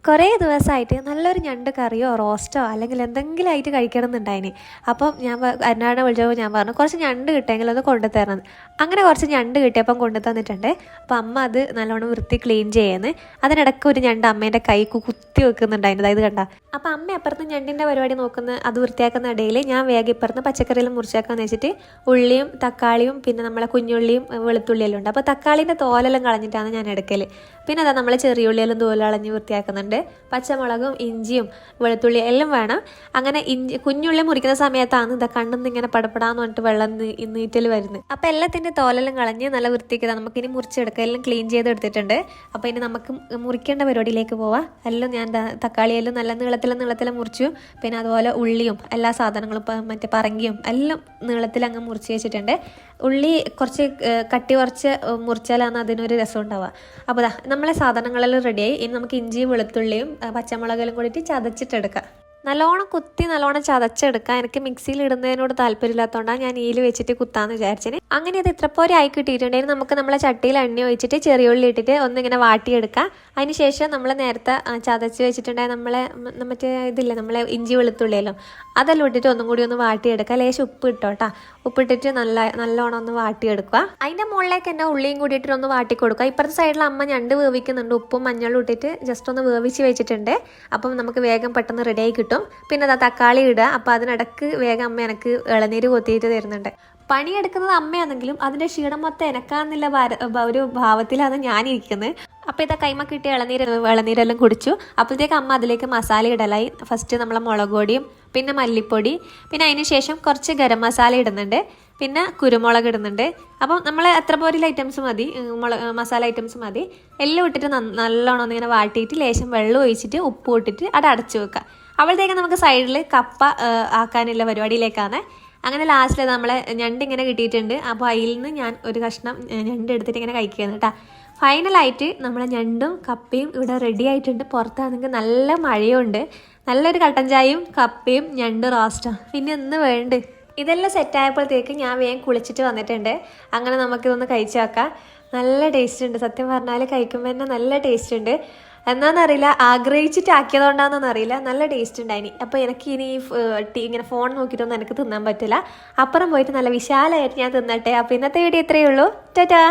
കുറേ ദിവസമായിട്ട് നല്ലൊരു ഞണ്ട് കറിയോ റോസ്റ്റോ അല്ലെങ്കിൽ എന്തെങ്കിലും ആയിട്ട് കഴിക്കണം എന്നുണ്ടായിന്. അപ്പം ഞാൻ അന്നാടെ വിളിച്ചപ്പോൾ ഞാൻ പറഞ്ഞു കുറച്ച് ഞണ്ട് കിട്ടിയെങ്കിൽ ഒന്ന് കൊണ്ടുതരണം. അങ്ങനെ കുറച്ച് ഞണ്ട് കിട്ടിയപ്പം കൊണ്ടു തന്നിട്ടുണ്ട്. അപ്പം അമ്മ അത് നല്ലോണം വൃത്തി ക്ലീൻ ചെയ്യുന്നു. അതിനിടയ്ക്ക് ഒരു ഞണ്ട് അമ്മേൻ്റെ കൈക്ക് കുത്തി വെക്കുന്നുണ്ടായിരുന്നു. അതായത് കണ്ട. അപ്പം അമ്മ അപ്പുറത്ത് ഞണ്ടിൻ്റെ പരിപാടി നോക്കുന്ന അത് വൃത്തിയാക്കുന്ന ഇടയിൽ ഞാൻ വേഗം ഇപ്പുറത്ത് പച്ചക്കറിയെല്ലാം മുറിച്ചേക്കാന്ന് വെച്ചിട്ട് ഉള്ളിയും തക്കാളിയും പിന്നെ നമ്മളെ കുഞ്ഞുള്ളിയും വെളുത്തുള്ളിയെല്ലാം ഉണ്ട്. അപ്പോൾ തക്കാളീൻ്റെ തോലെല്ലാം കളഞ്ഞിട്ടാണ് ഞാൻ എടുക്കൽ. പിന്നെ അതാ നമ്മൾ ചെറിയ ഉള്ളിയെല്ലാം തോലളഞ്ഞ് വൃത്തിയാക്കുന്നുണ്ട്. പച്ചമുളകും ഇഞ്ചിയും വെളുത്തുള്ളി എല്ലാം വേണം. അങ്ങനെ കുഞ്ഞുള്ളി മുറിക്കുന്ന സമയത്താണ് ഇതാ കണ്ണിന്ന് ഇങ്ങനെ പടപെടാന്ന് പറഞ്ഞിട്ട് വെള്ളം നീറ്റൽ വരുന്നത്. അപ്പം എല്ലാത്തിൻ്റെ തോലെല്ലാം കളഞ്ഞ് നല്ല വൃത്തിക്ക് നമുക്കിനി മുറിച്ചെടുക്കുക. എല്ലാം ക്ലീൻ ചെയ്തെടുത്തിട്ടുണ്ട്. അപ്പോൾ ഇനി നമുക്ക് മുറിക്കേണ്ട പരിപാടിയിലേക്ക് പോവാം. എല്ലാം ഞാൻ തക്കാളിയെല്ലാം നല്ല നീളത്തിലും മുറിച്ചു. പിന്നെ അതുപോലെ ഉള്ളിയും എല്ലാ സാധനങ്ങളും മറ്റേ പറങ്കിയും എല്ലാം നീളത്തിൽ അങ്ങ് മുറിച്ച് വെച്ചിട്ടുണ്ട്. ഉള്ളി കുറച്ച് കട്ടി കുറച്ച് മുറിച്ചാലാണ് അതിനൊരു രസം ഉണ്ടാവുക. അപ്പോൾ നമ്മളെ സാധനങ്ങളെല്ലാം റെഡിയായി. ഇനി നമുക്ക് ഇഞ്ചിയും വെളുത്തുള്ളിയും പച്ചമുളകെല്ലാം കൂടിയിട്ട് ചതച്ചിട്ടെടുക്കാം. നല്ലോണം കുത്തി നല്ലോണം ചതച്ചെടുക്കാം. എനിക്ക് മിക്സിയിൽ ഇടുന്നതിനോട് താല്പര്യമില്ലാത്തതുകൊണ്ടാണ് ഞാൻ ഈല് വെച്ചിട്ട് കുത്താന്ന് വിചാരിച്ചത്. അങ്ങനെ അത് ഇത്ര പോലെ ആയി കിട്ടിയിട്ടുണ്ടെങ്കിൽ നമുക്ക് നമ്മളെ ചട്ടിയിൽ എണ്ണ ഒഴിച്ചിട്ട് ചെറിയ ഉള്ളി ഇട്ടിട്ട് ഒന്നിങ്ങനെ വാട്ടിയെടുക്കാം. അതിന് ശേഷം നമ്മൾ നേരത്തെ ചതച്ച് വെച്ചിട്ടുണ്ടെങ്കിൽ മറ്റേ ഇതില്ലേ നമ്മളെ ഇഞ്ചി വെളുത്തുള്ളിയല്ലോ അതെല്ലാം ഇട്ടിട്ട് ഒന്നും കൂടി ഒന്ന് വാട്ടിയെടുക്കുക. ലേശം ഉപ്പ് ഇട്ടോട്ടാ. ഉപ്പിട്ടിട്ട് നല്ലോണം ഒന്ന് വാട്ടിയെടുക്കുക. അതിൻ്റെ മുകളിലേക്ക് തന്നെ ഉള്ളിയും കൂടി ഇട്ടിട്ട് ഒന്ന് വാട്ടി കൊടുക്കുക. ഇപ്പുറത്തെ സൈഡിൽ അമ്മ ഞണ്ട് വേവിക്കുന്നുണ്ട്. ഉപ്പും മഞ്ഞളും ഇട്ടിട്ട് ജസ്റ്റ് ഒന്ന് വേവിച്ച് വെച്ചിട്ടുണ്ട്. അപ്പം നമുക്ക് വേഗം പെട്ടെന്ന് റെഡിയായി കിട്ടും. പിന്നെ അതാ തക്കാളി ഇടുക. അപ്പം അതിനിടക്ക് വേഗം അമ്മ എനിക്ക് ഇളനീര് കൊത്തിയിട്ട് തരുന്നുണ്ട്. പണിയെടുക്കുന്നത് അമ്മയാണെങ്കിലും അതിൻ്റെ ക്ഷീണം മൊത്തം എനക്കാന്നുള്ള ഒരു ഭാവത്തിലാണ് ഞാനിരിക്കുന്നത്. അപ്പോൾ ഇതാ കൈമ കിട്ടിയ ഇളനീരെല്ലാം കുടിച്ചു. അപ്പോഴത്തേക്ക് അമ്മ അതിലേക്ക് മസാല ഇടലായി. ഫസ്റ്റ് നമ്മളെ മുളക് പൊടിയും പിന്നെ മല്ലിപ്പൊടി പിന്നെ അതിന് ശേഷം കുറച്ച് ഗരം മസാല ഇടുന്നുണ്ട്. പിന്നെ കുരുമുളക് ഇടുന്നുണ്ട്. അപ്പം നമ്മൾ എത്ര പോരിൽ ഐറ്റംസ് മതി, മസാല ഐറ്റംസ് മതി. എല്ലാം ഇട്ടിട്ട് നല്ലോണം ഒന്നിങ്ങനെ വാട്ടിയിട്ട് ലേശം വെള്ളം ഒഴിച്ചിട്ട് ഉപ്പ് ഇട്ടിട്ട് അത് അടച്ചു വെക്കുക. അപ്പോഴത്തേക്ക് നമുക്ക് സൈഡിൽ കപ്പ ആക്കാനുള്ള പരിപാടിയിലേക്കാണ്. അങ്ങനെ ലാസ്റ്റിൽ നമ്മളെ ഞണ്ട് ഇങ്ങനെ കിട്ടിയിട്ടുണ്ട്. അപ്പോൾ അതിൽ നിന്ന് ഞാൻ ഒരു കഷ്ണം ഞണ്ട് എടുത്തിട്ട് ഇങ്ങനെ കഴിക്കുകയാണ് കേട്ടോ. ഫൈനലായിട്ട് നമ്മളെ ഞണ്ടും കപ്പയും ഇവിടെ റെഡി ആയിട്ടുണ്ട്. പുറത്താണെങ്കിൽ നല്ല മഴയുണ്ട്. നല്ലൊരു കട്ടൻ ചായയും കപ്പയും ഞണ്ട് റോസ്റ്റും പിന്നെ ഒന്ന് വേണ്ട. ഇതെല്ലാം സെറ്റായപ്പോഴത്തേക്ക് ഞാൻ വേഗം കുളിച്ചിട്ട് വന്നിട്ടുണ്ട്. അങ്ങനെ നമുക്കിതൊന്ന് കഴിച്ചു വെക്കാം. നല്ല ടേസ്റ്റ് ഉണ്ട്. സത്യം പറഞ്ഞാൽ കഴിക്കുമ്പോൾ തന്നെ നല്ല ടേസ്റ്റ് ഉണ്ട്. എന്നാന്നറിയില്ല, ആഗ്രഹിച്ചിട്ട് ആക്കിയതുകൊണ്ടാണെന്നൊന്നും അറിയില്ല. നല്ല ടേസ്റ്റ് ഉണ്ടായിനി. അപ്പോൾ എനിക്ക് ഇനി ഇങ്ങനെ ഫോൺ നോക്കിയിട്ടൊന്നും എനിക്ക് തിന്നാൻ പറ്റില്ല. അപ്പുറം പോയിട്ട് നല്ല വിശാലമായിട്ട് ഞാൻ തിന്നട്ടെ. അപ്പോൾ ഇന്നത്തെ വീഡിയോ ഇത്രയേ ഉള്ളൂ. ടാറ്റാ.